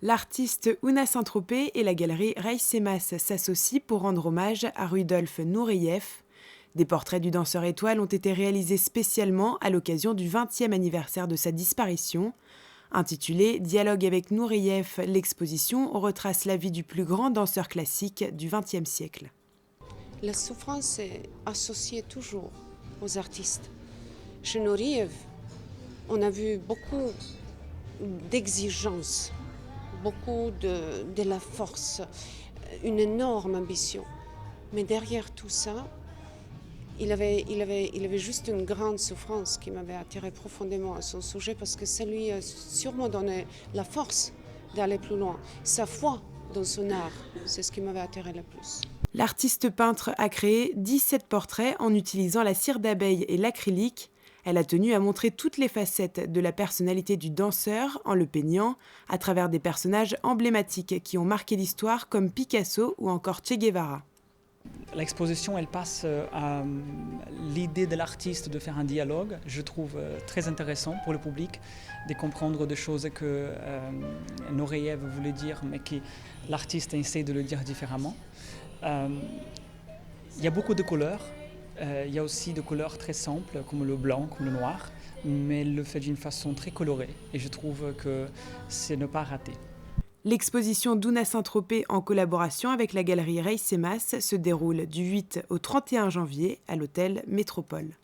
L'artiste Ouna Saint-Tropez et la galerie Reisemas s'associent pour rendre hommage à Rudolf Nureyev. Des portraits du danseur étoile ont été réalisés spécialement à l'occasion du 20e anniversaire de sa disparition. Intitulée Dialogue avec Nureyev, l'exposition retrace la vie du plus grand danseur classique du XXe siècle. La souffrance est associée toujours aux artistes. Chez Nureyev, on a vu beaucoup d'exigences, beaucoup de la force, une énorme ambition. Mais derrière tout ça, il avait juste une grande souffrance qui m'avait attiré profondément à son sujet parce que ça lui a sûrement donné la force d'aller plus loin. Sa foi dans son art, c'est ce qui m'avait attiré le plus. L'artiste peintre a créé 17 portraits en utilisant la cire d'abeille et l'acrylique. Elle a tenu à montrer toutes les facettes de la personnalité du danseur en le peignant à travers des personnages emblématiques qui ont marqué l'histoire comme Picasso ou encore Che Guevara. L'exposition, elle passe à l'idée de l'artiste de faire un dialogue. Je trouve très intéressant pour le public de comprendre des choses que Nureyev voulait dire, mais que l'artiste essaie de le dire différemment. Il y a beaucoup de couleurs. Il y a aussi des couleurs très simples, comme le blanc, comme le noir, mais il le fait d'une façon très colorée. Et je trouve que c'est ne pas rater. L'exposition d'Ouna Saint-Tropez en collaboration avec la galerie Reisemas se déroule du 8 au 31 janvier à l'hôtel Métropole.